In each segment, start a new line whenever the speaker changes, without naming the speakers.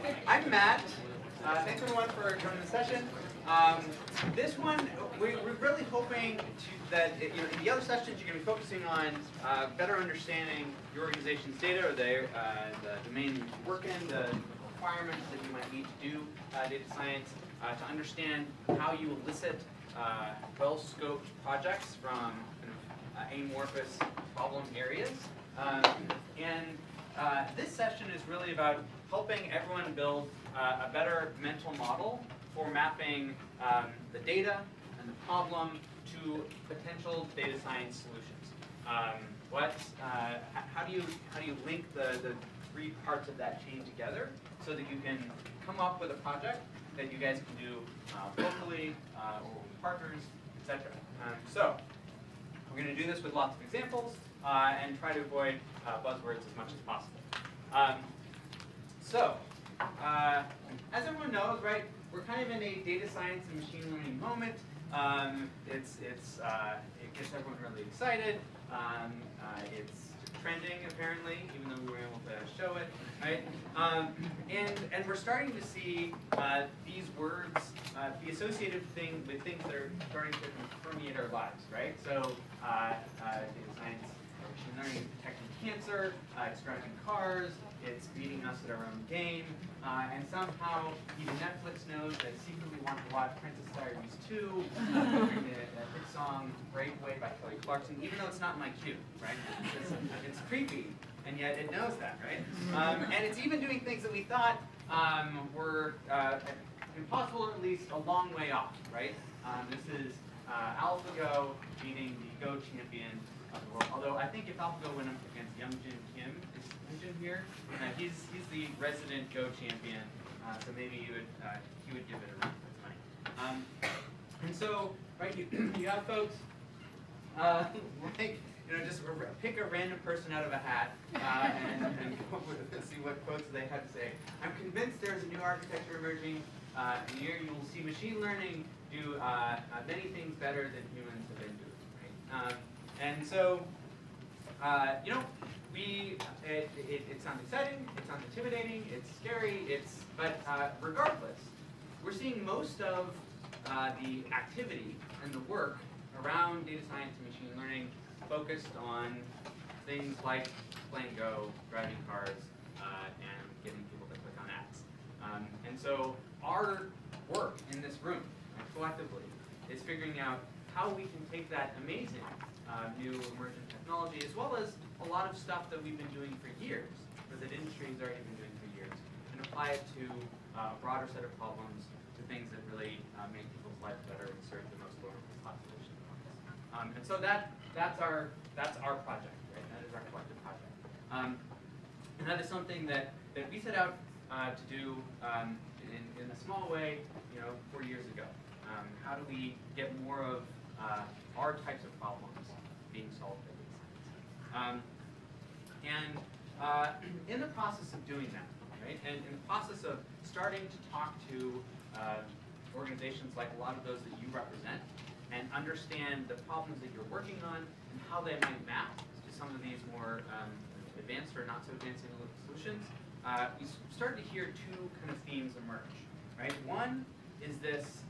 I'm Matt. Thanks everyone for joining the session. This one, we're really hoping that in the other sessions you're going to be focusing on better understanding your organization's data or the domain you work in, the requirements that you might need to do data science, to understand how you elicit well-scoped projects from amorphous problem areas. This session is really about helping everyone build a better mental model for mapping the data and the problem to potential data science solutions. How do you link the three parts of that chain together so that you can come up with a project that you guys can do locally or with partners, etc. So we're going to do this with lots of examples and try to avoid buzzwords as much as possible. As everyone knows, right, we're kind of in a data science and machine learning moment. It gets everyone really excited. It's trending apparently, even though we were able to show it, right? And we're starting to see these words be associated with things that are starting to permeate our lives, right? So data science, machine learning is detecting cancer, it's driving cars, it's beating us at our own game, and somehow even Netflix knows that I secretly want to watch Princess Diaries 2, a hit song, Breakaway by Kelly Clarkson, even though it's not in my queue, right? It's creepy, and yet it knows that, right? And it's even doing things that we thought were impossible, or at least a long way off, right? This is AlphaGo beating the Go champion of the world. Although I think if AlphaGo went up against Youngjin Kim, is Youngjin here? He's the resident Go champion, so maybe he would give it a run. That's funny. And so, right, you have folks like, just pick a random person out of a hat and go with see what quotes they have to say. I'm convinced there's a new architecture emerging. And here you will see machine learning do many things better than humans have been doing. Right? And so, it sounds exciting, it sounds intimidating, it's scary, but regardless, we're seeing most of the activity and the work around data science and machine learning focused on things like playing Go, driving cars, and getting people to click on ads. And so our work in this room, collectively, is figuring out how we can take that amazing new emergent technology, as well as a lot of stuff that we've been doing for years, or that industry has already been doing for years, and apply it to a broader set of problems, to things that really make people's lives better and serve the most vulnerable population. And so that's our project, right? That is our collective project. And that is something that we set out to do in a small way, 4 years ago. How do we get more of our types of problems being solved by data science? In the process of doing that, right, and in the process of starting to talk to organizations like a lot of those that you represent, and understand the problems that you're working on and how they might map to some of these more advanced or not so advanced analytical solutions, we started to hear two kind of themes emerge. Right? One is this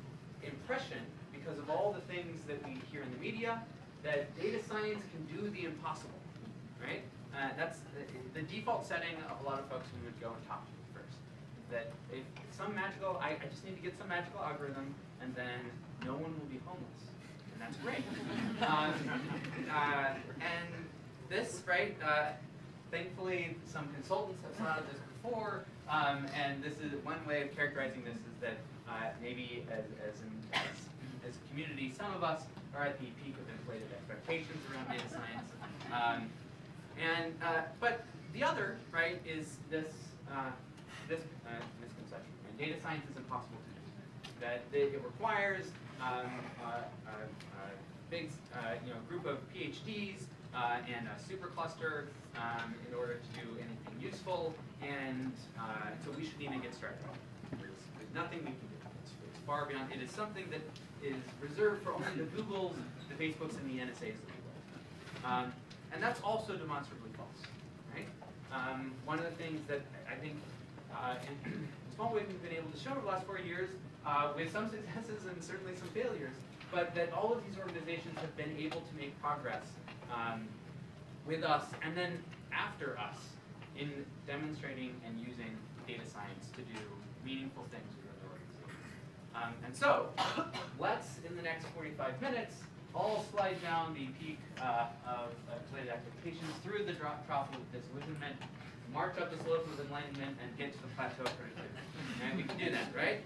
impression, because of all the things that we hear in the media, that data science can do the impossible. Right? That's the default setting of a lot of folks we would go and talk to first. That if some magical, I just need to get some magical algorithm, and then no one will be homeless. And that's great. And this, right, thankfully some consultants have thought of this before, and this is one way of characterizing this is that maybe as a community, some of us are at the peak of inflated expectations around data science. But the other, right, is this misconception. And data science is impossible to do. That it requires a big group of PhDs and a supercluster in order to do anything useful, and so we shouldn't even get started. There's nothing we can do. It's far beyond. It is something that is reserved for only the Googles, the Facebooks, and the NSAs of the world. And that's also demonstrably false, right? One of the things that I think it's one way we've been able to show over the last 4 years, with some successes and certainly some failures, but that all of these organizations have been able to make progress with us and then after us in demonstrating and using data science to do meaningful things within their organizations. And so, let's, in the next 45 minutes, all slide down the peak of related expectations through the trough of disillusionment, march up the slope of enlightenment, and get to the plateau of productivity. And we can do that, right?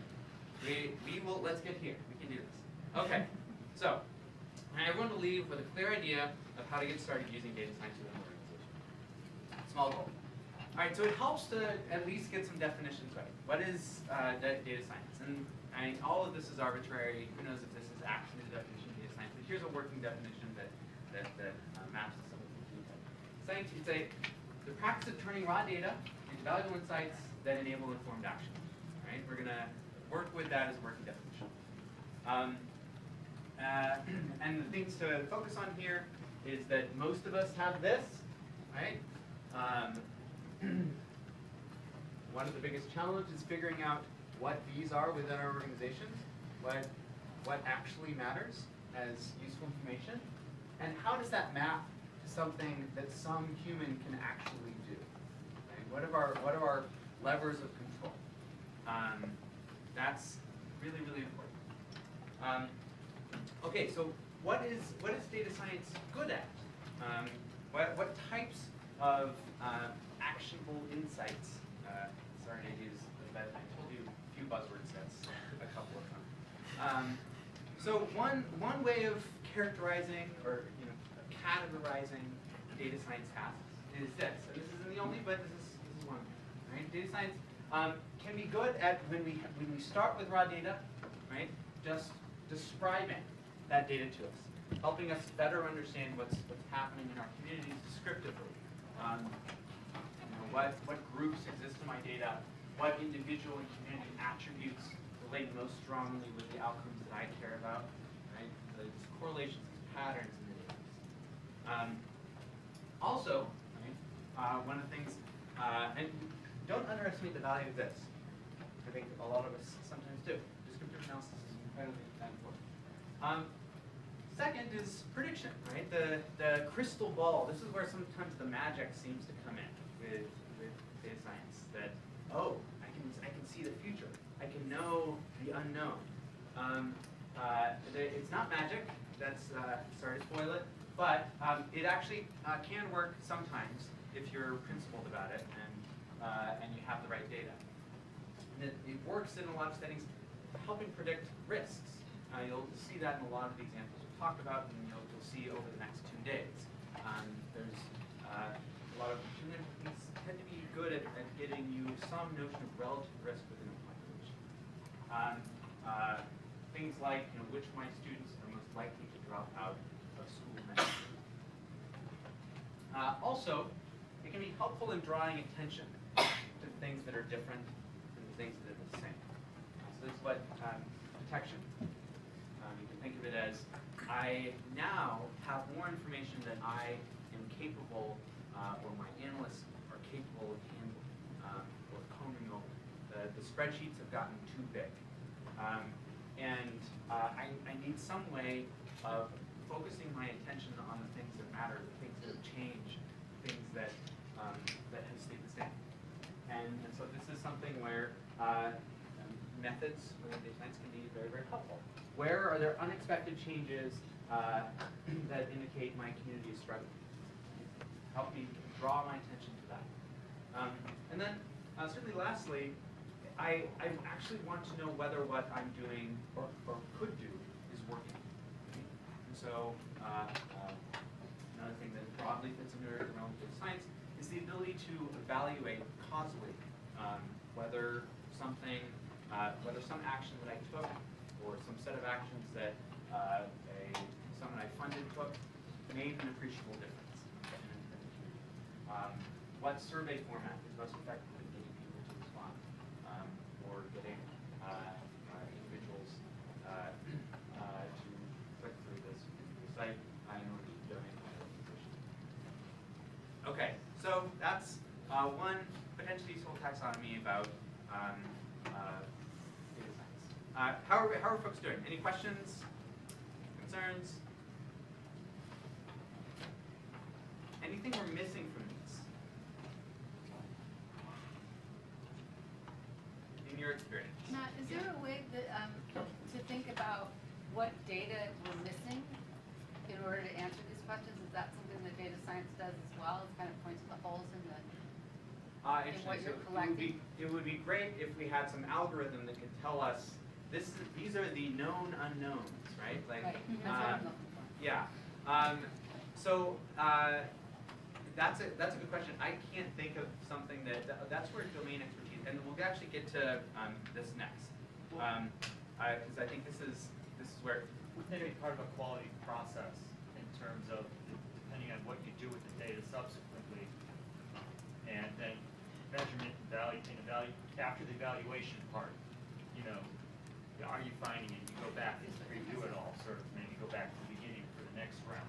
We will, let's get here. We can do this. Okay, so, everyone will leave with a clear idea of how to get started using data science within an organization. Small goal. All right, so it helps to at least get some definitions right. What is data science? And all of this is arbitrary. Who knows if this is actually the definition of data science? But here's a working definition that maps to some of the key types. Science, it's the practice of turning raw data into valuable insights that enable informed action. Right? We're going to work with that as a working definition. And the things to focus on here is that most of us have this, right? One of the biggest challenges is figuring out what these are within our organizations, what actually matters as useful information, and how does that map to something that some human can actually do? Right? What are our levers of control? That's really, really important. Okay, so what is data science good at? What types of actionable insights? Sorry to use that. I told you a few buzzword sets, a couple of them. So one way of characterizing or categorizing data science tasks is this. And this isn't the only, but this is one. Right? Data science can be good at when we start with raw data, right? Just describing that data to us, helping us better understand what's happening in our communities descriptively. What groups exist in my data, what individual and community attributes relate most strongly with the outcomes that I care about, right? These correlations, these patterns in the data. Also, right, one of the things, and don't underestimate the value of this. I think a lot of us sometimes do. Descriptive analysis is incredibly important. Second is prediction, right? The crystal ball. This is where sometimes the magic seems to come in with data science. That I can see the future. I can know the unknown. It's not magic. That's sorry to spoil it, but it actually can work sometimes if you're principled about it and you have the right data. And it works in a lot of settings, helping predict risks. You'll see that in a lot of the examples we've talked about, and you'll see over the next 2 days. There's a lot of machine learning tend to be good at getting you some notion of relative risk within a population. Things like which of my students are most likely to drop out of school next year. Also, it can be helpful in drawing attention to things that are different than the things that are the same. So this is what detection. You can think of it as I now have more information than I am capable, or my analysts are capable of handling, or combing over. The spreadsheets have gotten too big. I need some way of focusing my attention on the things that matter, the things that have changed, things that have stayed the same. And so this is something where methods within data science can be very, very helpful. Where are there unexpected changes that indicate my community is struggling? Help me draw my attention to that. And then, certainly lastly, I actually want to know whether what I'm doing or could do is working. And so, another thing that broadly fits under the realm of data science is the ability to evaluate causally whether something, whether some action that I took or some set of actions that someone I funded took made an appreciable difference in the community. What survey format is most effective in getting people to respond, or getting individuals to click through this site in order to donate to my organization. Okay, so that's one potentially useful taxonomy about how are folks doing? Any questions, concerns? Anything we're missing from these? In your experience?
Matt, is there a way that, to think about what data we're missing in order to answer these questions? Is that something that data science does as well? It kind of points to the holes in the in what you're collecting?
It would be great if we had some algorithm that could tell us these are the known unknowns, right? Like,
right. That's what I'm looking for.
Yeah. That's a good question. I can't think of something that's where domain expertise, and we'll actually get to this next, because I think this is where
maybe part of a quality process in terms of depending on what you do with the data subsequently, and then measurement and after the evaluation part, you know, are you finding it? You go back and review it all, sort of maybe go back to the beginning for the next round.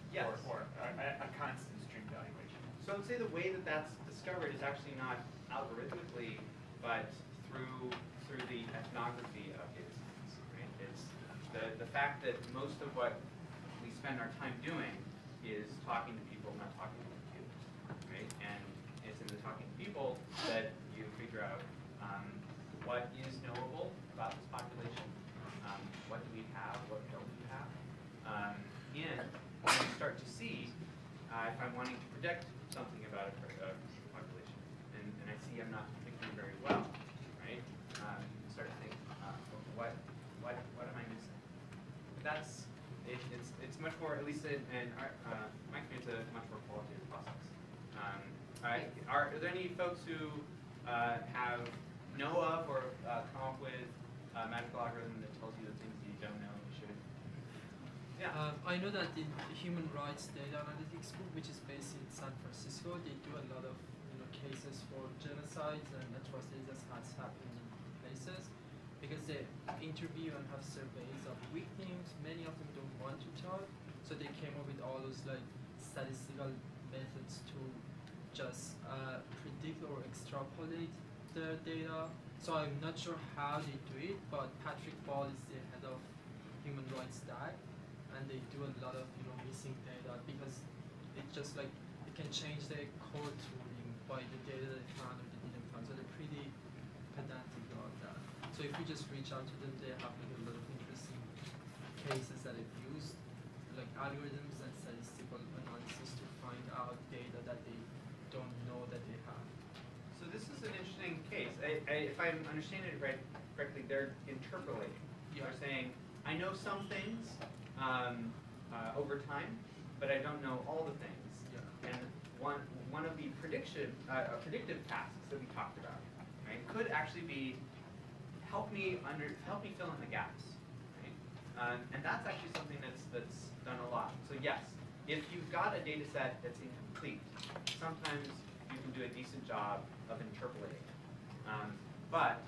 Yes.
Or a constant stream evaluation.
So I would say the way that that's discovered is actually not algorithmically, but through the ethnography of data science. Right? It's the fact that most of what we spend our time doing is talking to people, not talking to computers. Right? And it's in the talking to people that you figure out what is knowable about this population, what do we have, what don't we have, and when you start to see if I'm wanting to predict something about a population, and I see I'm not predicting very well, right? You start to think, what am I missing? But it's much more, at least in my experience, a much more qualitative process. Are there any folks who know of or come up with a magical algorithm that tells you the things you don't know you should? Yeah.
I know that in the Human Rights Data Analytics Group, which is based in San Francisco, they do a lot of cases for genocides and atrocities that has happened in places, because they interview and have surveys of victims. Many of them don't want to talk, so they came up with all those like statistical methods to just predict or extrapolate the data. So I'm not sure how they do it, but Patrick Ball is the head of Human Rights DAG, and they do a lot of missing data, because it's just like it can change the code tuning by the data they found or they didn't find. So they're pretty pedantic about that. So if you just reach out to them, they have like a lot of interesting cases that they've used, like algorithms and statistical analysis to find out data that they don't know that they have.
So this is an interesting case. If I'm understanding it correctly, they're interpolating.
Yeah.
They're saying, I know some things over time, but I don't know all the things.
Yeah.
And one of the predictive tasks that we talked about, right, could actually be help me fill in the gaps, right? And that's actually something that's done a lot. So yes, if you've got a data set that's incomplete, sometimes you can do a decent job of interpolating it. But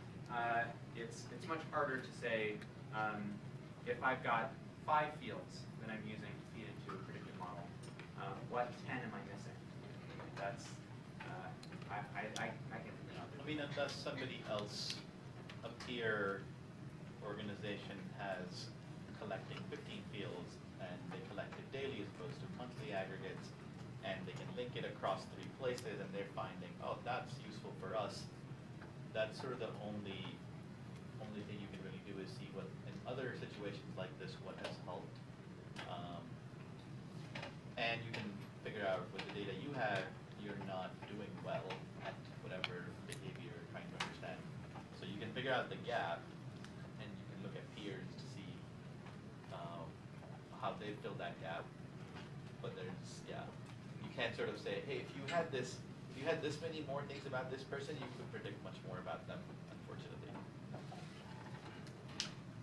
it's much harder to say if I've got 5 fields that I'm using to feed into a predictive model, what 10 am I missing? That's I can think of.
I mean, unless somebody else, a peer organization, has collecting 15 fields and they collect it daily as opposed to monthly aggregates, and they can link it across 3 places, and they're finding, oh, that's useful for us. That's sort of the only thing you can really do is see what in other situations like this what has helped, and you can figure out with the data you have you're not doing well at whatever behavior you're trying to understand. So you can figure out the gap, and you can look at peers to see how they fill that gap. But you can't sort of say, hey, if you had this many more things about this person, you could predict much more about them, unfortunately.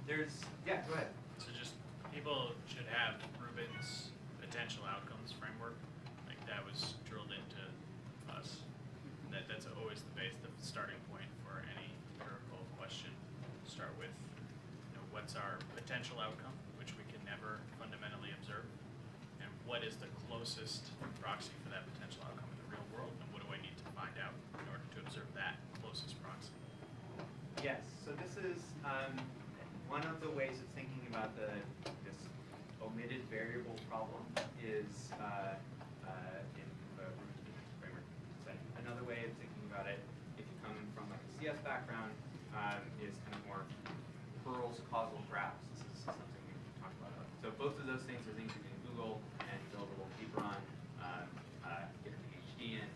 Go ahead.
So just people should have Rubin's potential outcomes framework. Like that was drilled into us. That's always the starting point for any empirical question. Start with what's our potential outcome, which we can never fundamentally observe, and what is the closest proxy for that potential outcome in the real world, and what do I need to find out in order to observe that closest proxy?
Yes. So this is one of the ways of thinking about this omitted variable problem is in the framework setting. Another way of thinking about it, if you come from like a CS background, is kind of more Perl's causal graphs. This is something we've talked about. So both of those things are things you can Google and build a little paper on, get a PhD in,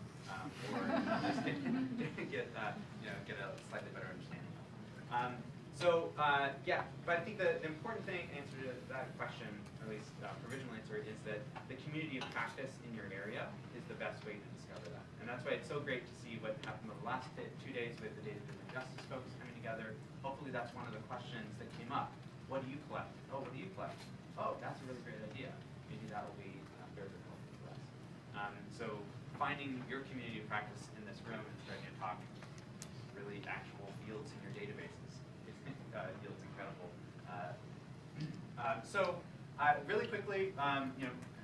or just get a slightly better understanding of. Yeah, but I think the important answer to that question, or at least provisional answer, is that the community of practice in your area is the best way to discover that. And that's why it's so great to see what happened over the last 2 days with the data-driven justice folks coming together. Hopefully that's one of the questions that came up. What do you collect? Oh, what do you collect? Oh, that's a really great idea. Maybe that will be very, very helpful for us. So finding your community of practice in this room and starting to talk really actual fields in your databases yields incredible. Really quickly,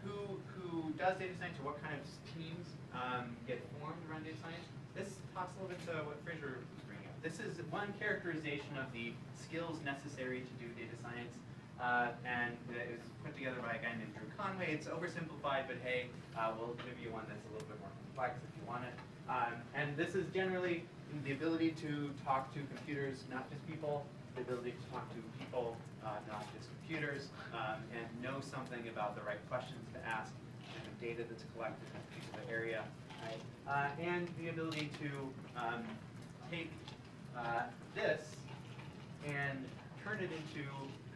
who does data science or what kind of teams get formed around data science? This talks a little bit to what Fraser was bringing up. This is one characterization of the skills necessary to do data science. And it was put together by a guy named Drew Conway. It's oversimplified, but hey, we'll give you one that's a little bit more complex if you want it. And this is generally the ability to talk to computers, not just people, the ability to talk to people, not just computers, and know something about the right questions to ask, and the data that's collected in a particular area, right? And the ability to take this and turn it into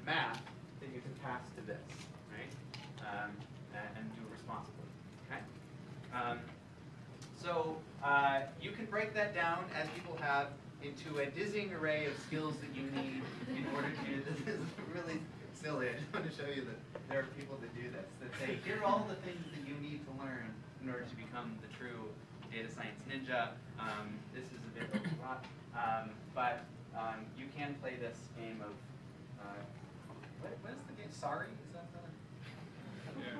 math that you can pass to this, right? And do it responsibly, okay? You can break that down, as people have, into a dizzying array of skills that you need in order to, this is really silly, I just want to show you that there are people that do this, that say, here are all the things that you need to learn in order to become the true data science ninja. This is a bit overwrought, but you can play this game of, what is the game? Sorry? Is that the?
Yeah.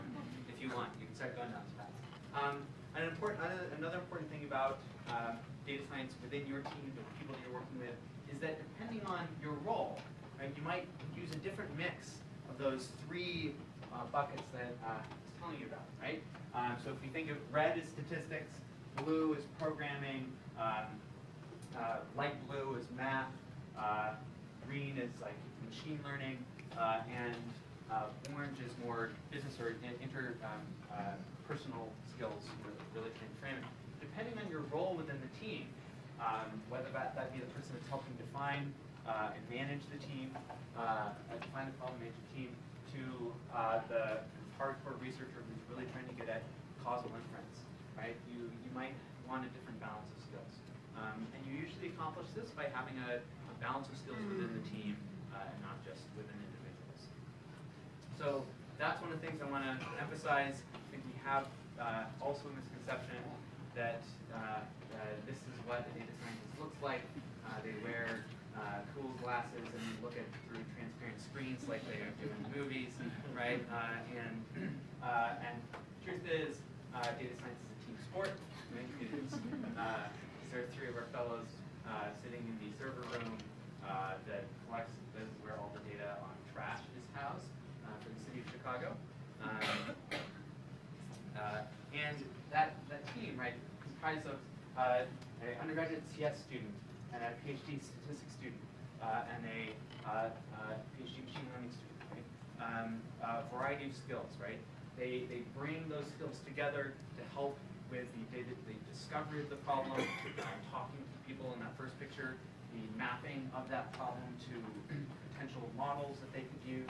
If you want, you can start going down this path. Another important thing about data science within your team, the people that you're working with, is that depending on your role, right, you might use a different mix of those 3 buckets that I was telling you about, right? So if you think of red is statistics, blue is programming, light blue is math, green is like machine learning, and orange is more business or interpersonal skills, really can frame it. Depending on your role within the team, whether that be the person that's helping define and manage the team, define the problem, manage the team, to the hardcore researcher who's really trying to get at causal inference, right? You might want a different balance of skills. And you usually accomplish this by having a balance of skills within the team and not just within individuals. So that's one of the things I want to emphasize. I think we have also a misconception that this is what a data scientist looks like. They wear cool glasses and look at through transparent screens like they do in movies, right? And truth is, data science is a team sport. Right? There are 3 of our fellows sitting in the server room that collects. This is where all the data on trash is housed for the city of Chicago. And that team, right, comprised of an undergraduate CS student and a PhD statistics student and a PhD machine learning student, right? A variety of skills, right? They bring those skills together to help with the discovery of the problem, talking to people in that first picture, the mapping of that problem to potential models that they could use,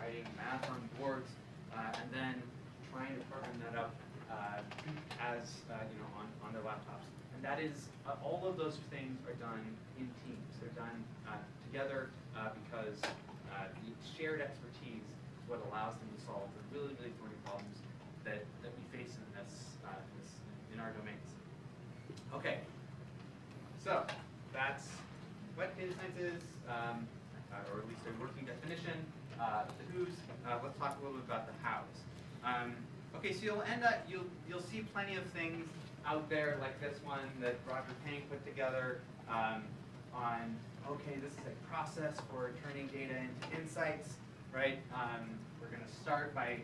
writing math on boards, and then trying to program that up as on their laptops. And that is all of those things are done in teams. They're done together because the shared expertise is what allows them to solve the really, really thorny problems that we face in our domains. Okay, so that's what data science is, or at least a working definition. The who's. Let's talk a little bit about the hows. Okay, so you'll see plenty of things out there like this one that Roger Payne put together. on, okay, this is a process for turning data into insights, right? We're going to start by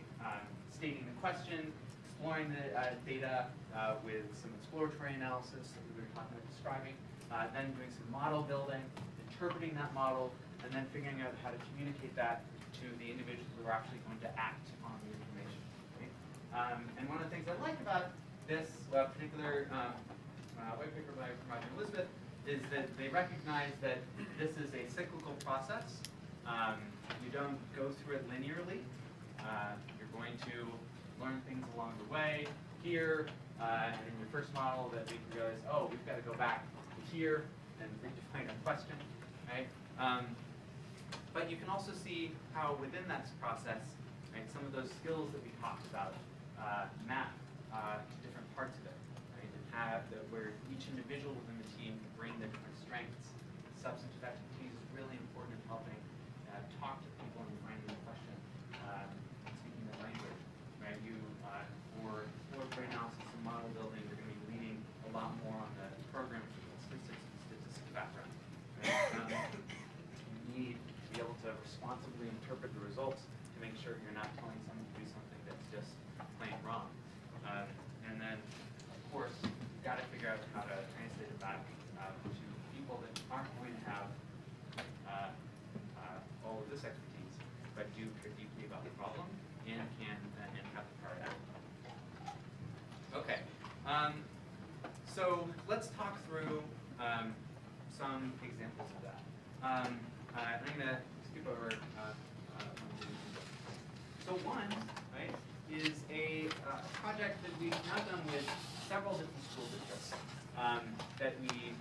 stating the question, exploring the data with some exploratory analysis that we were talking about describing, then doing some model building, interpreting that model, and then figuring out how to communicate that to the individuals who are actually going to act on the information. Right? And one of the things I like about this particular white paper by Roger and Elizabeth is that they recognize that this is a cyclical process. You don't go through it linearly. You're going to learn things along the way. Here, and in your first model, that we realize, oh, we've got to go back to here and redefine our question, right? But you can also see how within that process, right, some of those skills that we talked about map to different parts of it, right? And have where each individual within the team can bring their different strengths. Substantive expertise is really important in helping talk to people and finding the question, speaking the language, right? You for brain analysis and model building, you're going to be leaning a lot more on the programming statistics background. Right? You need to be able to responsibly interpret the results to make sure you're not telling someone to do something that's just plain wrong. And then, of course, you've got to figure out how to translate it back to people that aren't going to have all of this expertise, but do care deeply about the problem and can and have the power to act. Okay, so let's talk through some examples of that. I'm going to skip over so one, right, is a project that we've now done with several different school districts that we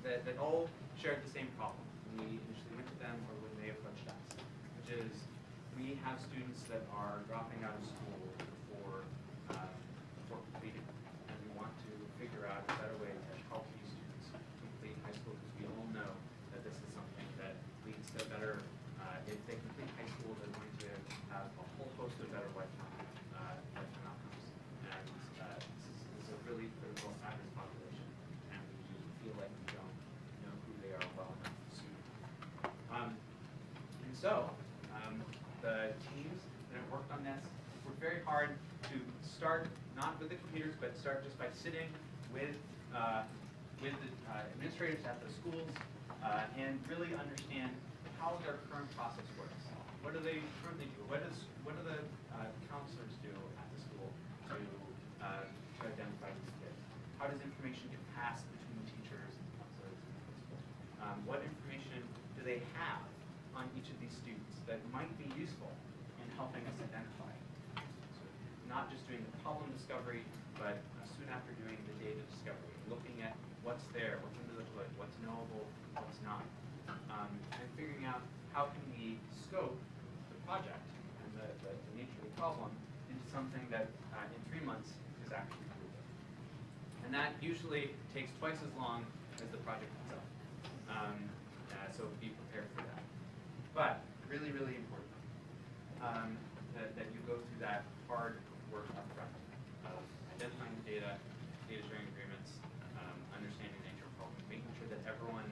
that all shared the same problem when we initially went to them or when they approached us, which is we have students that are dropping out of school before completing, and we want to figure out a better way to help these students complete high school, because we all know that this is something that leads to better, if they complete high school, they're going to have a whole host of better lifetime outcomes. And this is a really critical at-risk population, and we feel like we don't know who they are well enough to. And so, the teams that have worked on this worked very hard to start not with the computers, but start just by sitting with the administrators at the schools and really understand how their current process works. What do they currently do? What do the counselors do at the school to identify these kids? How does information get passed between teachers and counselors and principals? What information do they have on each of these students that might be useful in helping us identify? So not just doing the problem discovery, but soon after doing the data discovery, looking at what's there, what's under the hood, what's knowable, what's not, and figuring out how can we scope the project and the nature of the problem into something that in 3 months is actually doable. And that usually takes twice as long as the project itself. So be prepared for that. But really, really important that you go through that hard work up front of identifying the data sharing agreements, understanding the nature of problems, making sure that everyone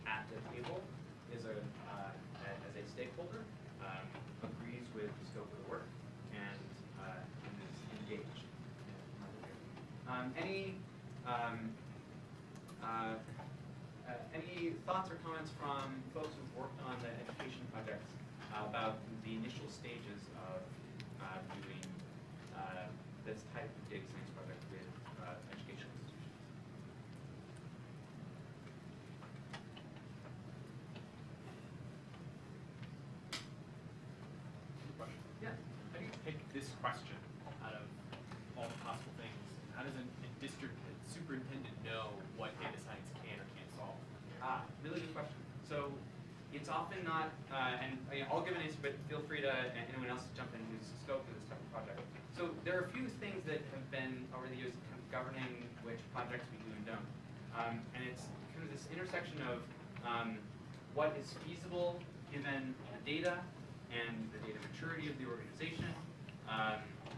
at the table is as a stakeholder, agrees with the scope of the work, and is engaged. Any thoughts or comments from folks who've worked on the education projects about the initial stages of doing this type of data science project with educational institutions? Yeah.
How do you pick this question out of all the possible things? How does a district superintendent know what data science can or can't solve?
Really good question. So it's often not, and I'll give an answer, but feel free to, anyone else to jump in who's scope for this type of project. So there are a few things that have been over the years kind of governing which projects we do and don't. And it's kind of this intersection of what is feasible given the data and the data maturity of the organization,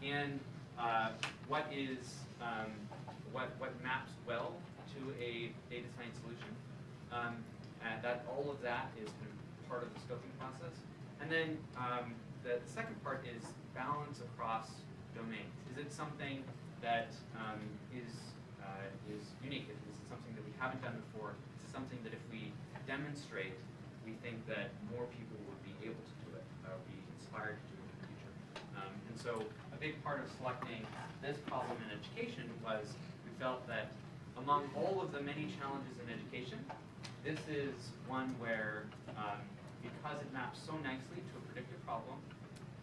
and what is what maps well to a data science solution, And that all of that is kind of part of the scoping process. And then the second part is balance across domains. Is it something that is unique? Is it something that we haven't done before? Is it something that if we demonstrate, we think that more people would be able to do it, be inspired to do it in the future? And so a big part of selecting this problem in education was we felt that among all of the many challenges in education, this is one where, because it maps so nicely to a predictive problem,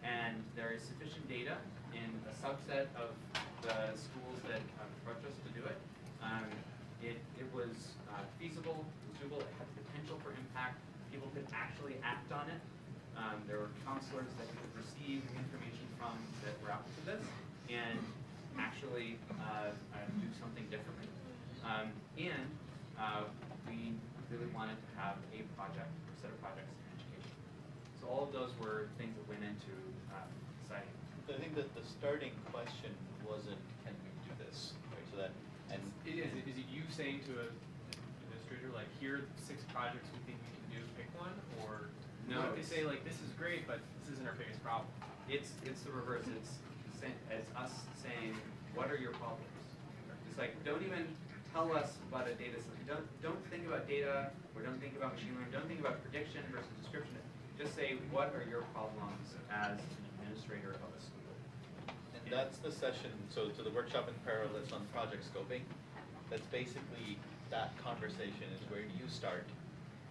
and there is sufficient data in a subset of the schools that approached us to do it, it was feasible, it was doable, it had the potential for impact, people could actually act on it. There were counselors that we could receive information from that were out to this and actually do something differently. And we really wanted to have a project, or set of projects in education. So all of those were things that went into deciding.
I think that the starting question wasn't, can we do this, right? So that, and
Is it you saying to an administrator, like, here are 6 projects we think we can do, pick one? Or
No,
what if they say, like, this is great, but this isn't our biggest problem?
it's the reverse. It's us saying, what are your problems? It's like, don't even tell us about a data set. Don't think about data, or don't think about machine learning. Don't think about prediction versus description. Just say, what are your problems as an administrator of a school?
And that's the session, so to the workshop in parallel that's on project scoping, that's basically that conversation is where do you start?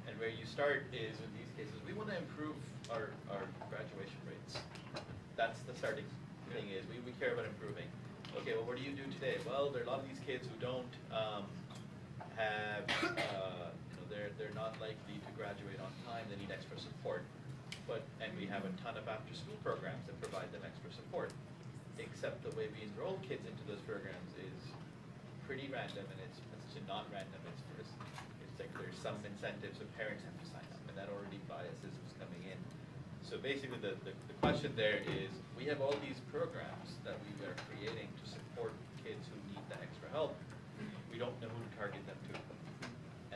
And where you start is, in these cases, we want to improve our graduation rates. That's the starting thing is, we care about improving. Okay, well, what do you do today? Well, there are a lot of these kids who don't have, they're not likely to graduate on time, they need extra support. And we have a ton of after-school programs that provide them extra support. Except the way we enroll kids into those programs is pretty random, and it's not random. It's like there's some incentives that parents have to sign up, and that already biases what's coming in. So basically, the question there is, we have all these programs that we are creating to support kids who need the extra help. We don't know who to target them to,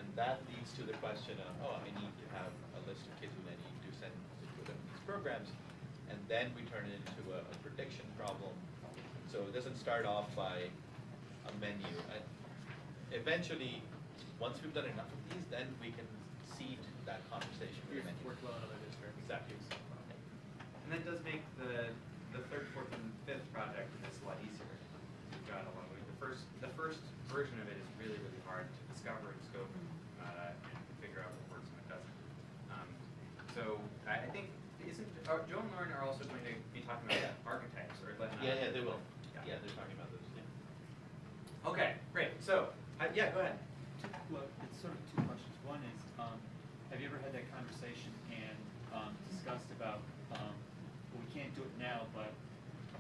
and that leads to the question of, oh, I need to have a list of kids who I need to send to these programs. And then we turn it into a prediction problem. So it doesn't start off by a menu. Eventually, once we've done enough of these, then we can seed that conversation with a menu.
Work well in other districts.
Exactly.
And that does make the third, fourth, and fifth project a lot easier. We've got a lot of the first version of it is really, really hard to discover and scope and figure out what works and what doesn't. So I think Joe and Lauren are also going to be talking about archetypes, or
Yeah, they will.
Yeah.
Yeah, they're talking about those. Yeah.
Okay, great. So yeah, go ahead.
Well, it's sort of 2 questions. One is, have you ever had that conversation and discussed about, well, we can't do it now, but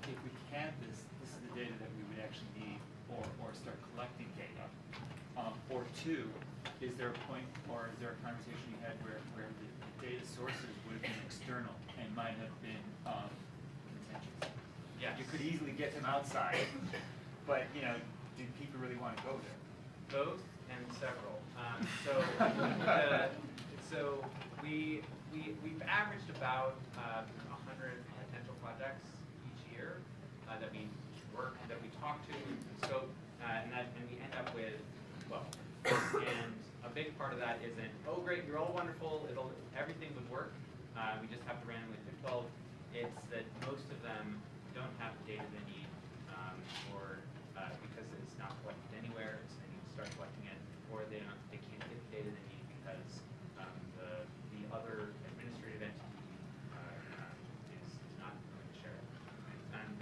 if we had this is the data that we would actually need, or start collecting data. Or 2, is there a point, or is there a conversation you had where the data sources would have been external and might have been contentious?
Yeah.
You could easily get them outside, but, do people really want to go there?
Both and several. So we've averaged about 100 potential projects each year that we work, that we talk to, and scope, and we end up with 12. And a big part of that isn't, oh great, you're all wonderful, everything would work. We just have to randomly pick 12. It's that most of them don't have the data they need, or because it's not collected anywhere, so they need to start collecting it, or they can't get the data they need because the other administrative entity is not going to share it. And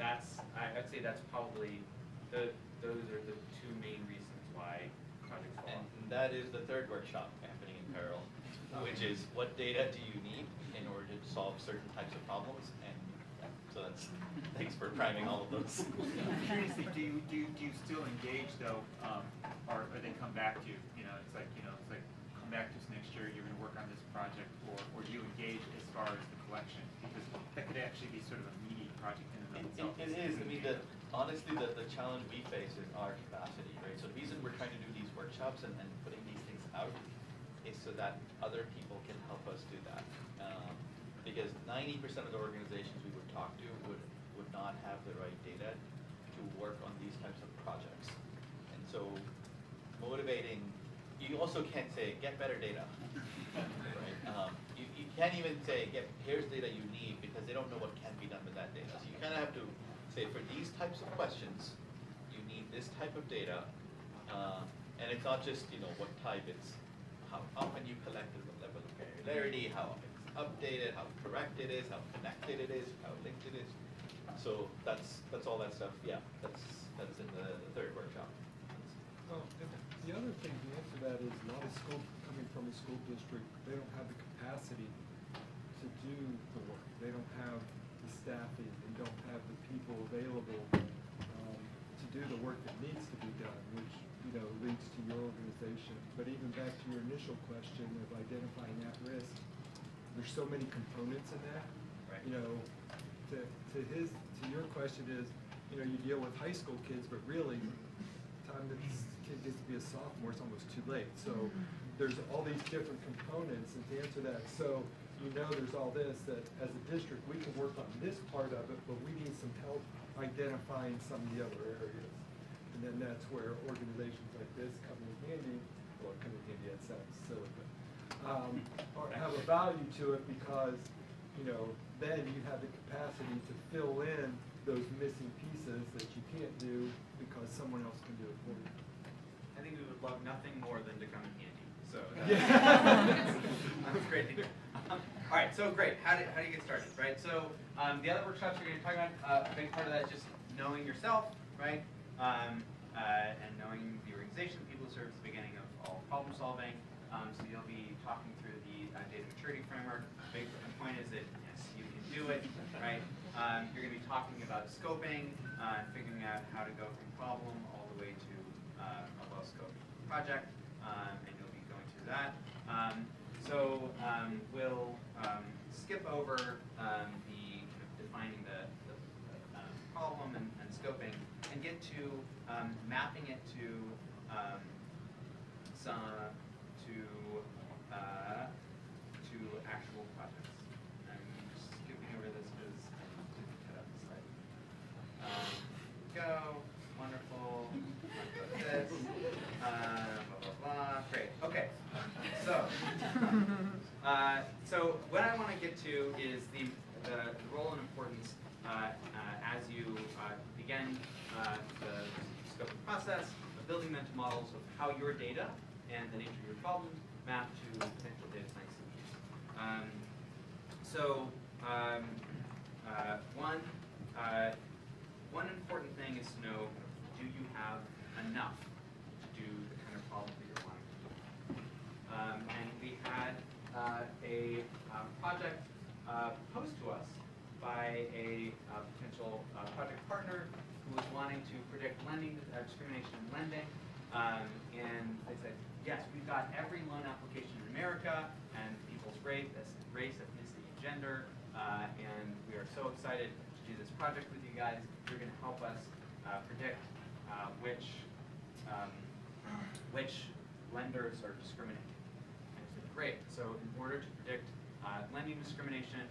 I'd say that's probably those are the 2 main reasons why projects fall off.
And that is the third workshop happening in parallel, which is what data do you need in order to solve certain types of problems, and so that's, thanks for priming all of those.
Curiously, do you still engage though, or they come back to you? It's like come back to us next year. You're going to work on this project, or do you engage as far as the collection? Because that could actually be sort of a meaty project in and of itself.
It is. I mean, honestly, the challenge we face is our capacity, right? So the reason we're trying to do these workshops and putting these things out is so that other people can help us do that. Because 90% of the organizations we would talk to would not have the right data to work on these types of projects. And so motivating, you also can't say, get better data. Right? You can't even say, here's data you need, because they don't know what can be done with that data. So you kind of have to say, for these types of questions, you need this type of data. And it's not just, what type, it's how often you collect it, what level of granularity, how often it's updated, how correct it is, how connected it is, how linked it is. So that's all that stuff, yeah, that's in the third workshop.
The other thing, the answer to that is a lot of school, coming from a school district, they don't have the capacity to do the work. They don't have the staffing, they don't have the people available to do the work that needs to be done, which leads to your organization. But even back to your initial question of identifying at risk, there's so many components in that.
Right.
To your question is, you deal with high school kids, but really, time that this kid gets to be a sophomore, it's almost too late. So there's all these different components, and to answer that, so there's all this, that as a district, we can work on this part of it, but we need some help identifying some of the other areas. And then that's where organizations like this come in handy, well, come in handy, that sounds silly, but or have a value to it, because then you have the capacity to fill in those missing pieces that you can't do because someone else can do it for you.
I think we would love nothing more than to come in handy. So
Yeah.
that's great to hear. All right, so great. How do you get started, right? So the other workshops we're going to talk about, a big part of that is just knowing yourself, right? And knowing the organization, the people who serve as the beginning of all problem solving. So you'll be talking through the data maturity framework. Big point is that yes, you can do it, right? You're going to be talking about scoping, figuring out how to go from problem all the way to a well-scoped project, and you'll be going through that. So we'll skip over the defining the problem and scoping, and get to mapping it to actual projects. I'm just skipping over this because I didn't cut out the slide. Go, wonderful. Talk about this. Blah blah blah. Great. Okay. So what I want to get to is the role and importance as you begin the scoping process of building mental models of how your data and the nature of your problems map to potential data science solutions. One important thing is to know, do you have enough to do the kind of problem that you're wanting to do? And we had a project posed to us by a potential project partner who was wanting to predict lending, discrimination in lending. And they said, yes, we've got every loan application in America and people's race, ethnicity, and gender. And we are so excited to do this project with you guys. You're going to help us predict which lenders are discriminating. And I said, great. So in order to predict lending discrimination,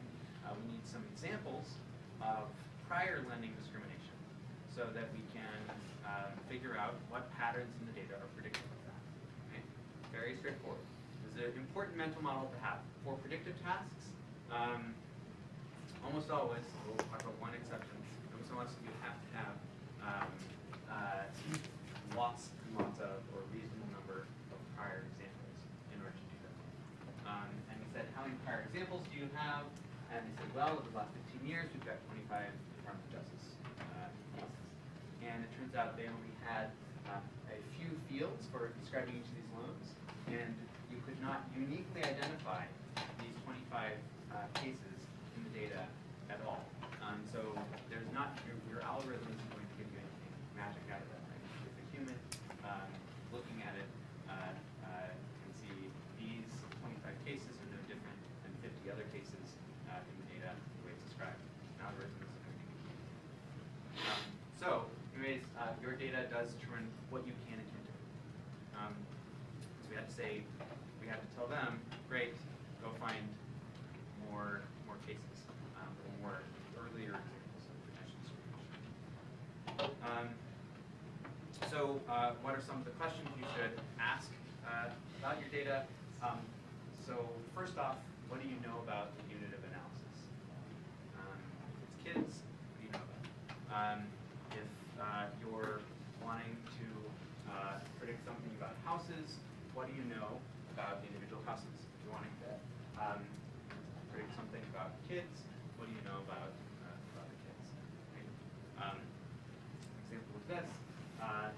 we need some examples of prior lending discrimination so that we can figure out what patterns in the data are predictive of that. Okay? Very straightforward. This is an important mental model to have. For predictive tasks, almost always, we'll talk about one exception, almost always you have to have lots and lots of, or a reasonable number of prior examples in order to do that. And we said, how many prior examples do you have? And they said, well, over the last 15 years, we've got 25 Department of Justice cases. And it turns out they only had a few fields for describing each of these loans, and you could not uniquely identify these 25 cases in the data at all. So there's not, your algorithm isn't going to give you anything magic out of that. Right? If a human looking at it can see these 25 cases are no different than 50 other cases in the data, the way it's described. An algorithm isn't going to give you anything. So, anyways, your data does determine what you can and can't do. So we had to say, we had to tell So what are some of the questions you should ask about your data? So first off, what do you know about the unit of analysis? If it's kids, what do you know about? If you're wanting to predict something about houses, what do you know about individual houses? If you're wanting to predict something about kids, what do you know about the kids? Right? Example of this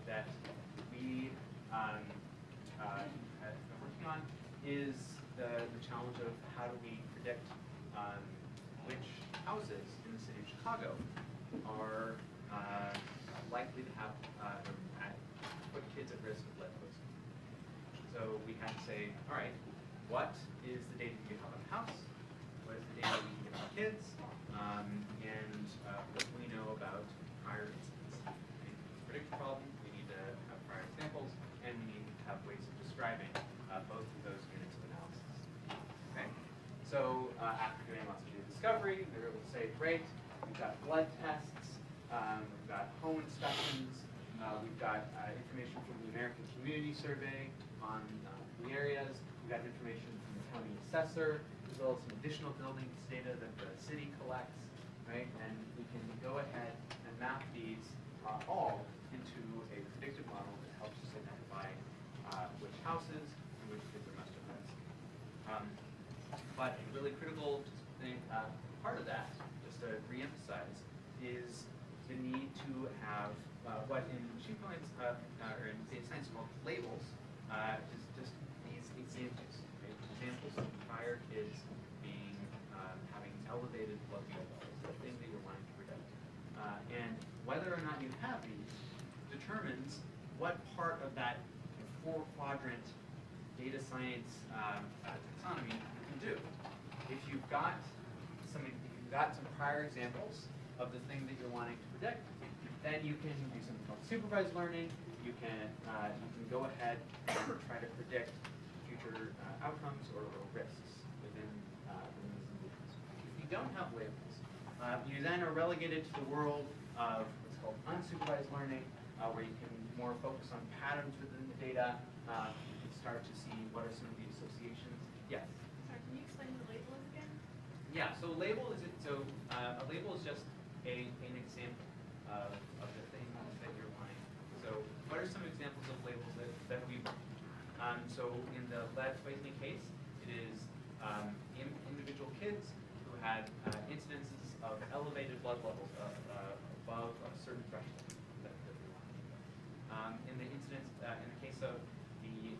that we are working on is the challenge of how do we predict which houses in the city of Chicago are likely to have put kids at risk of lead poisoning. So we had to say, all right, what is the data you have on the house? What is the data we can get on kids? And what do we know about prior incidents? Okay, to predict the problem, we need to have prior examples, and we need to have ways of describing both of those units of analysis. Okay? So after doing lots of data discovery, we were able to say, great, we've got blood tests, we've got home inspections, we've got information from the American Community Survey on the areas, we've got information from the county assessor, as well as some additional buildings data that the city collects, right? And we can go ahead and map these all into a predictive model that helps us identify which houses and which kids are most at risk. But a really critical thing, part of that, just to reemphasize, is the need to have what in machine science or in data science called labels, is just these examples, right? Examples of prior kids being having elevated blood levels, the thing that you're wanting to predict. And whether or not you have these determines what part of that four-quadrant data science taxonomy you can do. If you've got some prior examples of the thing that you're wanting to predict, then you can do something called supervised learning. You can go ahead and try to predict future outcomes or risks within these solutions. If you don't have labels, you then are relegated to the world of what's called unsupervised learning, where you can more focus on patterns within the data. You can start to see what are some of the associations. Yes.
Sorry, can you explain the labels again?
Yeah. So a label is a label is just an example of the thing that you're wanting. So what are some examples of labels that we want? So in the lead poisoning case, it is individual kids who had incidences of elevated blood levels above a certain threshold that we want. In the case of the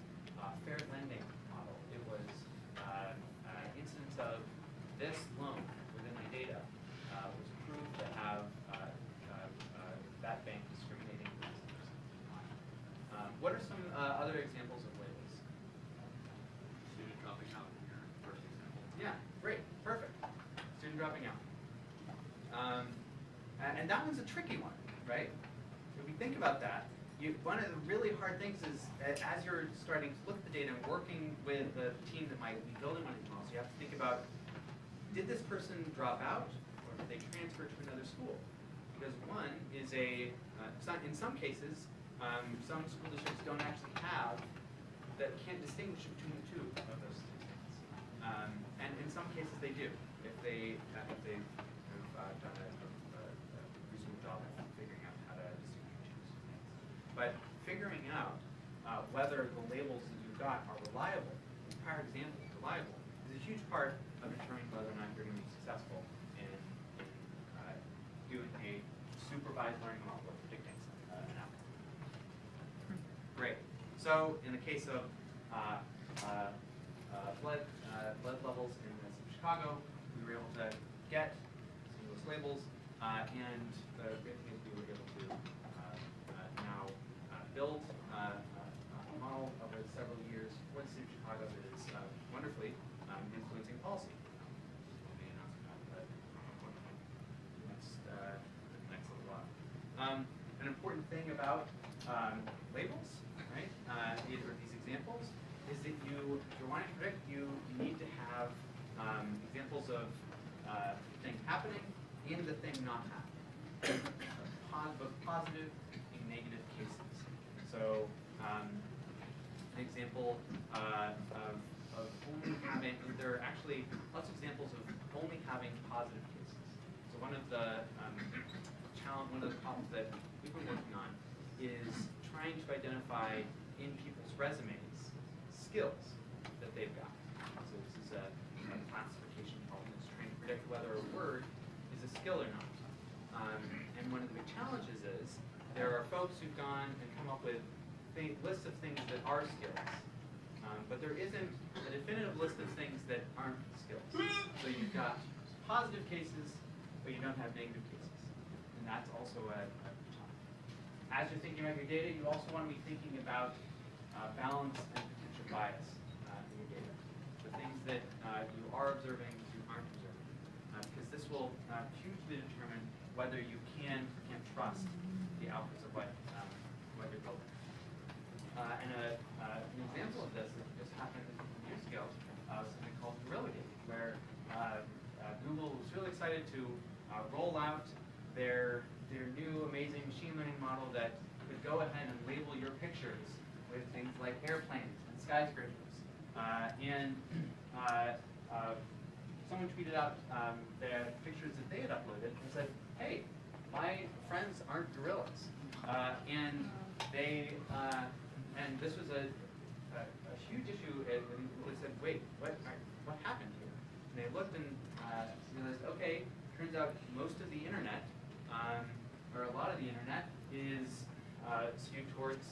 fair lending model, it was incidence of this loan within my data was proved to have that bank discriminating against customers. What are some other examples of labels?
Student dropping out in your first example.
Yeah, great, perfect. Student dropping out. And that one's a tricky one, right? If we think about that, one of the really hard things is as you're starting to look at the data and working with the team that might be building one of these models, you have to think about, did this person drop out or did they transfer to another school? Because one is in some cases, some school districts don't actually have, that can't distinguish between the two of those two things. And in some cases they do, if they've done a reasonable job at figuring out how to distinguish between those things. But figuring out whether the labels that you've got are reliable, prior examples reliable, is a huge part of determining whether or not you're going to be successful in doing a supervised learning model of predicting an outcome. Great. So in the case of blood levels in the city of Chicago, we were able to get some of those labels, and the great thing is we were able to now build a model over several years for the city of Chicago that is wonderfully influencing policy. We'll be announcing that the next little while. An important thing about labels, right, or these examples, is that if you're wanting to predict, you need to have examples of the thing happening and the thing not happening. Both positive and negative cases. So an example of only having, there are actually lots of examples of only having positive cases. So one of the problems that we've been working on is trying to identify in people's resumes skills that they've got. So this is a classification problem that's trying to predict whether a word is a skill or not. And one of the big challenges is there are folks who've gone and come up with lists of things that are skills, but there isn't a definitive list of things that aren't skills. So you've got positive cases, but you don't have negative cases, and that's also a challenge. As you're thinking about your data, you also want to be thinking about balance and potential bias in your data. The things that you are observing, you aren't observing, because this will hugely determine whether you can trust the outputs of what you're building. And an example of this that just happened a few years ago was something called Gorilla Gate, where Google was really excited to roll out their new amazing machine learning model that could go ahead and label your pictures with things like airplanes and skyscrapers. Someone tweeted out the pictures that they had uploaded and said, "Hey, my friends aren't gorillas," and this was a huge issue. And they said, "Wait, what happened here?" And they looked and realized, okay, turns out most of the internet, or a lot of the internet, is skewed towards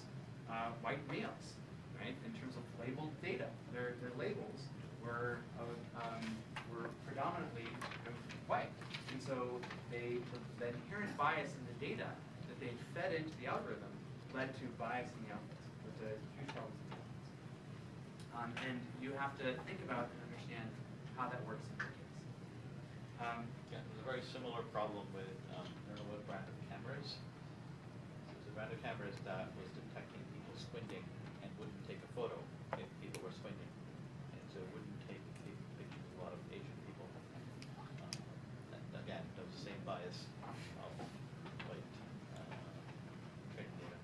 white males, right? In terms of labeled data, their labels were predominantly white, and so the inherent bias in the data that they fed into the algorithm led to bias in the outputs, with a huge problem with the outputs. And you have to think about and understand how that works in your case.
Yeah, there's a very similar problem with, I don't know what brand of cameras. There's a brand of cameras that was detecting people squinting and wouldn't take a photo if people were squinting. And so it wouldn't take pictures of a lot of Asian people. And again, there was the same bias of white training data.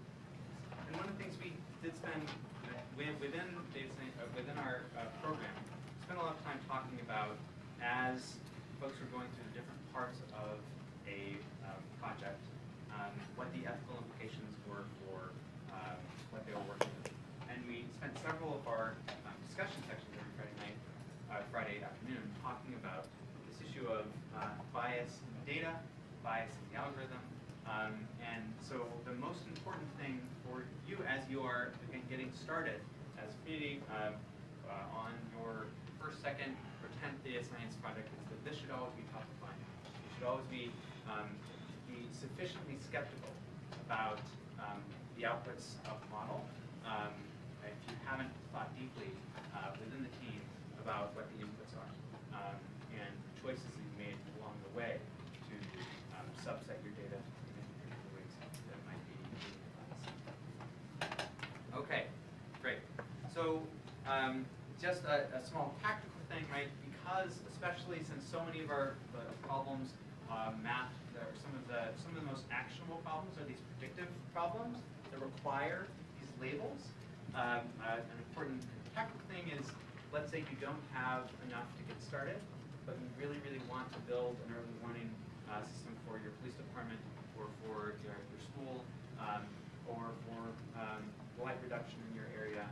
And one of the things we did spend within our program, spent a lot of time talking about, as folks were going through the different parts of a project, what the ethical implications were for what they were working with. And we spent several of our discussion sections every Friday afternoon talking about this issue of bias in the data, bias in the algorithm. And so the most important thing for you as you are, again, getting started as a community on your first, second, or 10th data science project is that this should always be top of mind. You should always be sufficiently skeptical about the outputs of the model if you haven't thought deeply within the team about what the inputs are and choices that you've made along the way to subset your data in particular ways that might be biased. Okay, great. So just a small tactical thing, right? Because especially since so many of our problems map, some of the most actionable problems are these predictive problems that require these labels. An important tactical thing is, let's say you don't have enough to get started, but you really, really want to build an early warning system for your police department, or for your school, or for blight reduction in your area.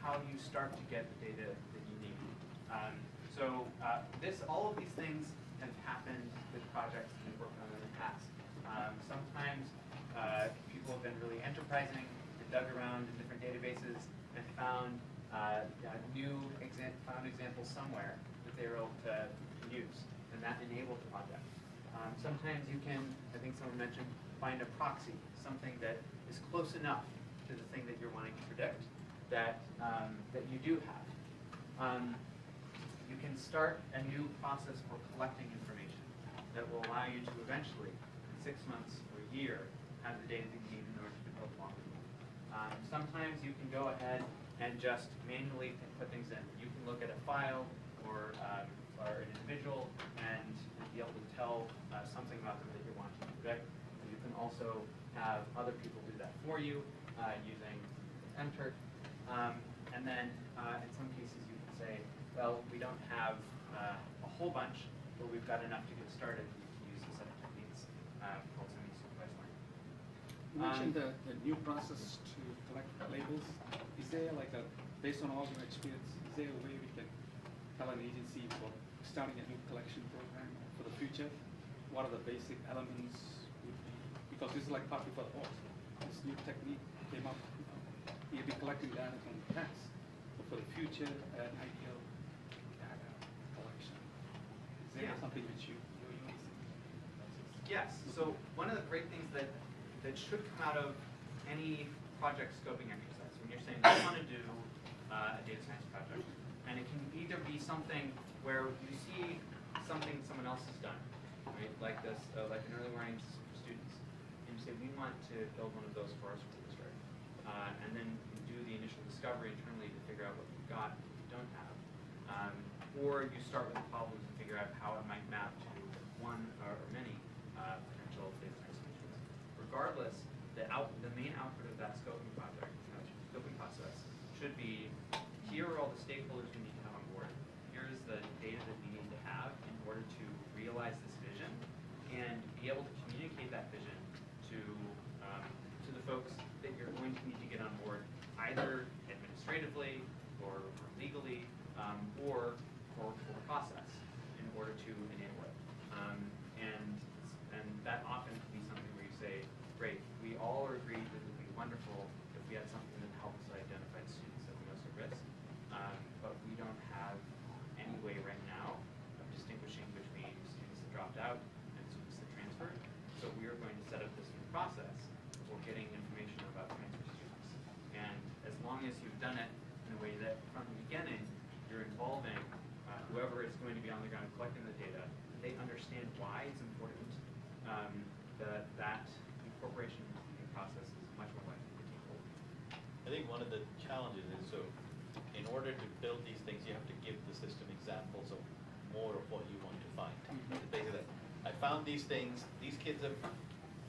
How do you start to get the data that you need? All of these things have happened with projects that we've worked on in the past. Sometimes people have been really enterprising and dug around in different databases and found examples somewhere that they were able to use, and that enabled the project. Sometimes you can, I think someone mentioned, find a proxy, something that is close enough to the thing that you're wanting to predict that you do have. You can start a new process for collecting information that will allow you to eventually, in 6 months or a year, have the data that you need in order to build longer. Sometimes you can go ahead and just manually put things in. You can look at a file or an individual and be able to tell something about them that you're wanting to predict. You can also have other people do that for you. using Enter. And then in some cases you can say, well, we don't have a whole bunch, but we've got enough to get started. We can use a set of techniques called semi-supervised learning.
You mentioned the new process to collect labels. Is there like based on all your experience, is there a way we can tell an agency for starting a new collection program for the future? What are the basic elements would be? Because this is like part before the horse. This new technique came up. You've been collecting data from the past, but for the future, an ideal data collection. Is there something which you're using?
Yes. So one of the great things that should come out of any project scoping exercise, when you're saying you want to do a data science project, and it can either be something where you see something someone else has done, right? Like this, like an early warning system for students, and you say we want to build one of those for our school district, and then you do the initial discovery internally to figure out what you've got and what you don't have, or you start with the problems and figure out how it might map to one or many potential data science solutions. Regardless, the main output of that scoping project, scoping process, should be here are all the stakeholders we need to have on board. Here's the data that we need to have in order to realize this vision and be able to communicate that vision to the folks that you're going to need to get on board, either administratively or legally or for process in order to enable it. And that often can be something where you say, great, we all agreed that it would be wonderful if we had something that helps identify the students that are most at risk, but we don't have any way right now of distinguishing between students that dropped out and students that transferred. So we are going to set up this new process for getting information about transfer students. And as long as you've done it in a way that from the beginning you're involving whoever is going to be on the ground collecting the data, they understand why it's important, that incorporation into the process is much more likely to take hold.
I think one of the challenges is, so in order to build these things, you have to give the system examples of more of what you want to find. Basically, I found these things, these kids have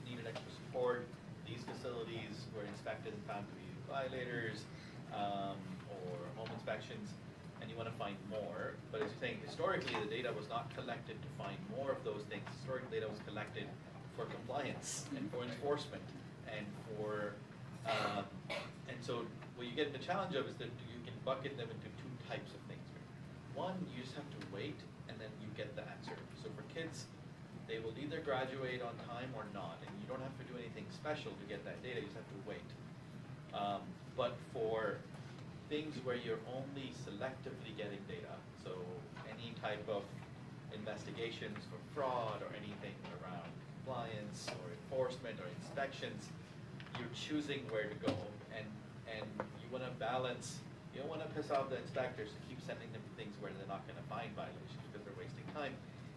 needed extra support, these facilities were inspected and found to be violators, or home inspections, and you want to find more. But as you're saying, historically the data was not collected to find more of those things. Historical data was collected for compliance and for enforcement and for, and so what you get in the challenge of is that you can bucket them into two types of things. One, you just have to wait and then you get the answer. So for kids, they will either graduate on time or not, and you don't have to do anything special to get that data, you just have to wait. But for things where you're only selectively getting data, so any type of investigations for fraud or anything around compliance or enforcement or inspections, you're choosing where to go, and you want to balance. You don't want to piss off the inspectors to keep sending them to things where they're not going to find violations because they're wasting time,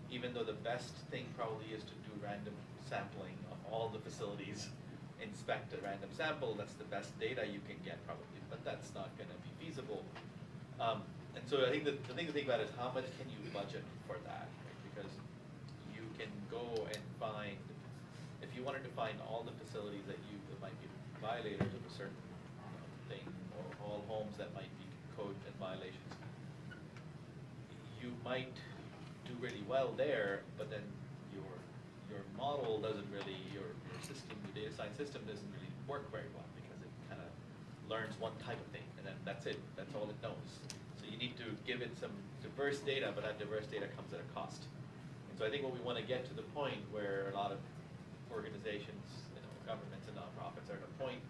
even though the best thing probably is to do random sampling of all the facilities, inspect a random sample. That's the best data you can get probably, but that's not going to be feasible. And so I think the thing to think about is how much can you budget for that, right? Because you can go and find, if you wanted to find all the facilities that might be violators of a certain thing, or all homes that might be code and violations, you might do really well there, but then your model doesn't really, your system, your data science system doesn't really work very well because it kind of learns one type of thing and then that's it, that's all it knows. So you need to give it some diverse data, but that diverse data comes at a cost. And so I think what we want to get to the point where a lot of organizations, governments and nonprofits are at a point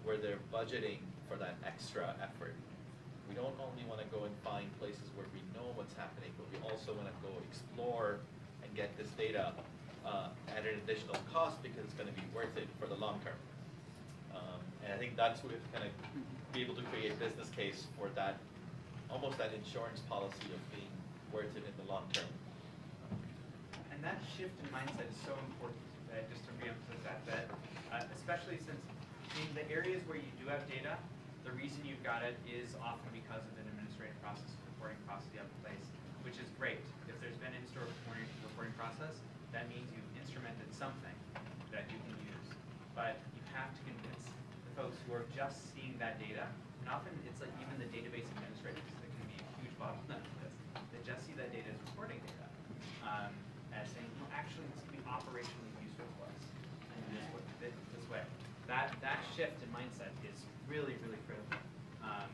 where they're budgeting for that extra effort. We don't only want to go and find places where we know what's happening, but we also want to go explore and get this data at an additional cost because it's going to be worth it for the long term. And I think that's where we kind of be able to create a business case for that, almost that insurance policy of being worth it in the long term.
And that shift in mindset is so important, just to reemphasize that especially since in the areas where you do have data, the reason you've got it is often because of an administrative process, reporting process you have in place, which is great. If there's been an in-store reporting process, that means you've instrumented something that you can use. But you have to convince the folks who are just seeing that data, and often it's like even the database administrators that can be a huge bottleneck for this. They just see that data as reporting data, as saying, well, actually this can be operationally useful for us in this way. That shift in mindset is really, really critical. And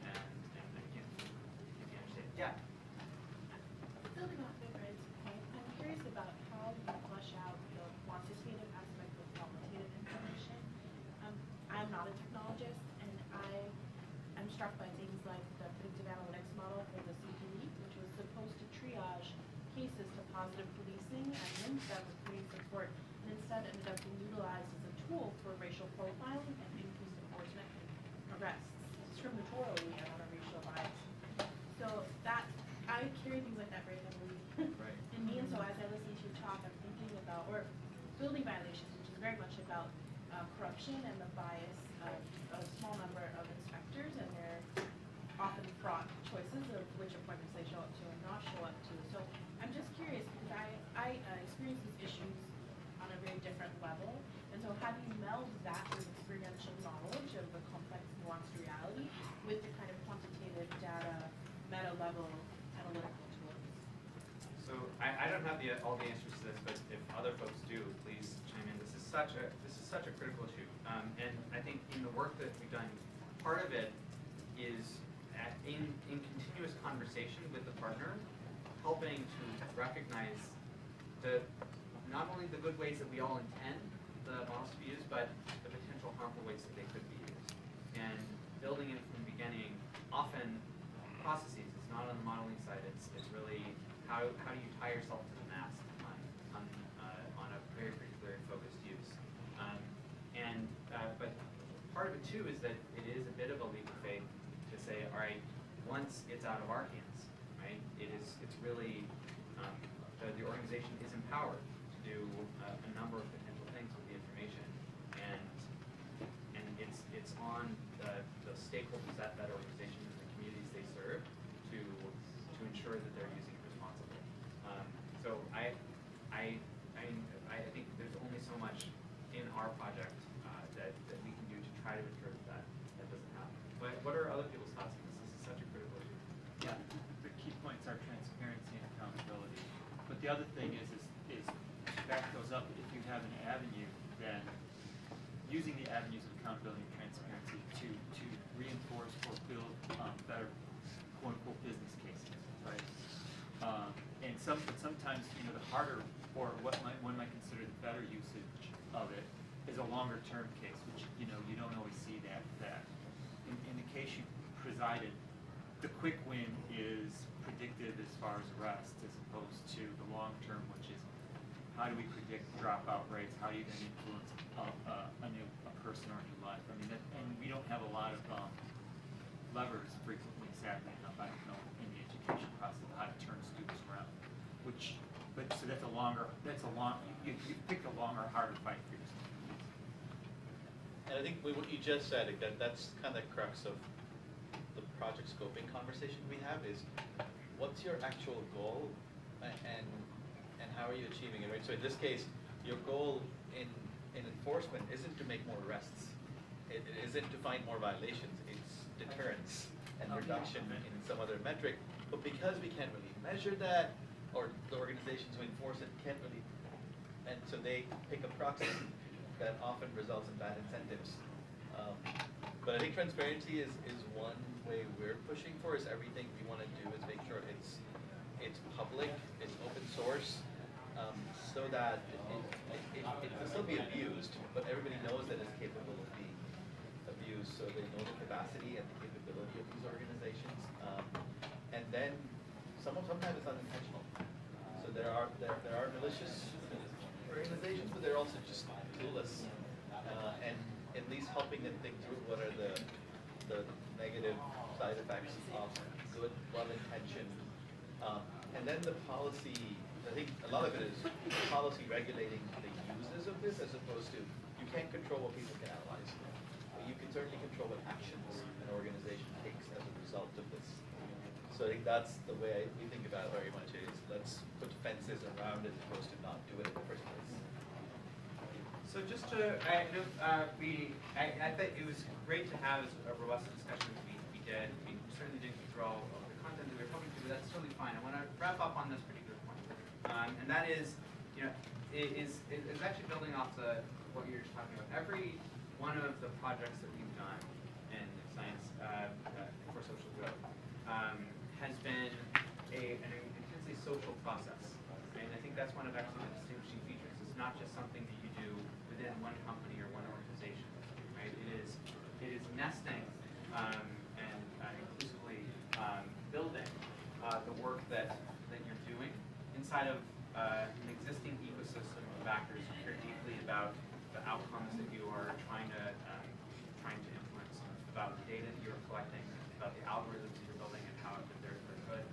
I can't understand. Yeah.
Building off of Red's point, I'm curious about how you flesh out the quantitative aspect of qualitative information. I'm not a technologist, and I'm struck by things like the predictive analytics model for the CPE, which was supposed to triage cases to positive policing, and instead was police support, and instead ended up being utilized as a tool for racial profiling and increased enforcement arrests discriminatorily and on a racial bias. So that I carried me with that very heavily
Right.
in me, and so as I listen to you talk, I'm thinking about, or building violations, which is very much about corruption and the bias of a small number of inspectors and their often fraught choices of which appointments they show up to and not show up to. So I'm just curious, because I experience these issues on a very different level, and so how do you meld that with experiential knowledge of the complex, nuanced reality with the kind of quantitative data, meta-level analytical tools?
So I don't have all the answers to this, but if other folks do, please chime in. This is such a critical issue, and I think in the work that we've done, part of it is in continuous conversation with the partner, helping to recognize not only the good ways that we all intend the models to be used, but the potential harmful ways that they could be used, and building it from the beginning. Often processes. It's not on the modeling side. It's really how do you tie yourself to the mast on a very particular and focused use. But part of it too is that it is a bit of a leap of faith to say, all right, once it's out of our hands, right? It's really the organization is empowered to do a number of potential things with the information, and it's on the stakeholders at that organization and the communities they serve to ensure that they're using it responsibly. So I think there's only so much in our project that we can do to try to ensure that doesn't happen. But what are other people's thoughts on this? This is such a critical issue.
Yeah, the key points are transparency and accountability. But the other thing is back those up, if you have an avenue, then using the avenues of accountability and transparency to reinforce or build better quote unquote business cases, right? And sometimes, the harder, or what one might consider the better usage of it, is a longer term case, which you don't always see that. In the case you presided, the quick win is predictive as far as arrest, as opposed to the long term, which is how do we predict dropout rates? How do you then influence a person or a new life? I mean, and we don't have a lot of levers frequently, sadly enough, I don't know, in the education process of how to turn students around. So that's a long, you picked a longer, harder fight for yourself.
And I think what you just said, that's kind of the crux of the project scoping conversation we have is, what's your actual goal and how are you achieving it, right? So in this case, your goal in enforcement isn't to make more arrests. It isn't to find more violations. It's deterrence and reduction in some other metric. But because we can't really measure that, or the organizations who enforce it can't really, and so they pick a proxy that often results in bad incentives. But I think transparency is one way we're pushing for. Is everything we want to do is make sure it's public, it's open source, so that it can still be abused, but everybody knows that it's capable of being abused, so they know the capacity and the capability of these organizations. And then sometimes it's unintentional. So there are malicious organizations, but they're also just clueless, and at least helping them think through what are the negative side effects of good, well-intentioned, and then the policy. I think a lot of it is policy regulating the uses of this, as opposed to, you can't control what people can analyze, but you can certainly control what actions an organization takes as a result of this. So I think that's the way we think about it very much, is let's put fences around it as opposed to not do it in the first place.
So just to, I think it was great to have a robust discussion as we did. We certainly didn't get through all of the content that we were hoping to, but that's totally fine. I want to wrap up on this particular point, and that is, is actually building off what you're just talking about. Every one of the projects that we've done in science for social good has been an intensely social process. And I think that's one of actually the distinguishing features. It's not just something that you do within one company or one organization, right? It is nesting and inclusively building the work that you're doing inside of an existing ecosystem of actors who care deeply about the outcomes that you are trying to influence, about the data that you're collecting, about the algorithms that you're building and how they're good,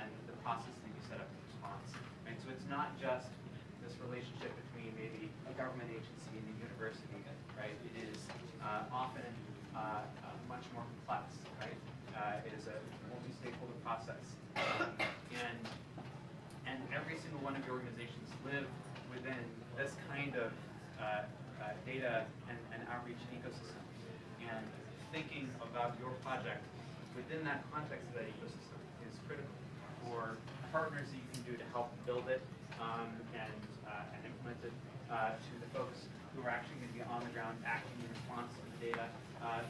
and the process that you set up in response. Right? So it's not just this relationship between maybe a government agency and a university, right? It is often much more complex, right? It is a multi-stakeholder process, and every single one of your organizations live within this kind of data and outreach ecosystem. And thinking about your project within that context of that ecosystem is critical for partners that you can do to help build it and implement it, to the folks who are actually going to be on the ground acting in response to the data,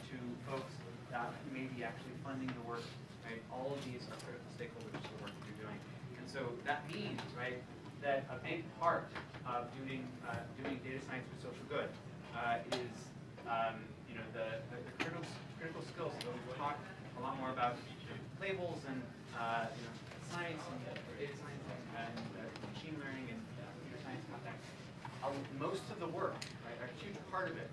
to folks who may be actually funding the work. Right? All of these are critical stakeholders to the work that you're doing. And so that means, right, that a big part of doing data science for social good is the critical skills. So we've talked a lot more about labels and science and data science and machine learning and computer science context. Most of the work, right, a huge part of it,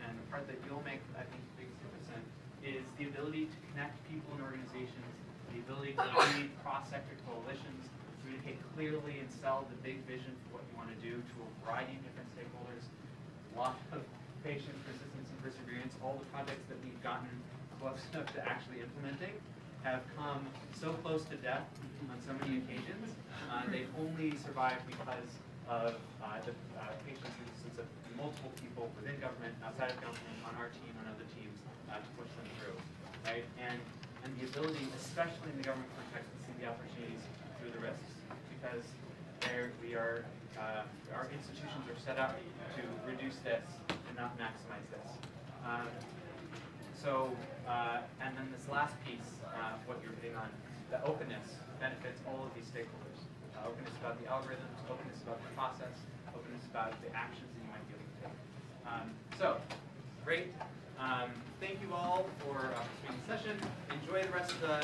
and the part that you'll make, I think, the biggest difference in, is the ability to connect people and organizations, the ability to lead cross-sector coalitions, communicate clearly and sell the big vision for what you want to do to a variety of different stakeholders. A lot of patience, persistence, and perseverance. All the projects that we've gotten close enough to actually implementing have come so close to death on so many occasions. They've only survived because of the patience and persistence of multiple people within government, outside of government, on our team, on other teams, to push them through, right? And the ability, especially in the government context, to see the opportunities through the risks, because our institutions are set up to reduce this and not maximize this. And then this last piece, what you're hitting on, the openness benefits all of these stakeholders. Openness about the algorithms, openness about the process, openness about the actions that you might be able to take. So, great. Thank you all for participating in the session. Enjoy the rest of the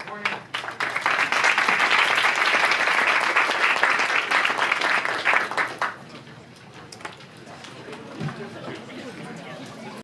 morning.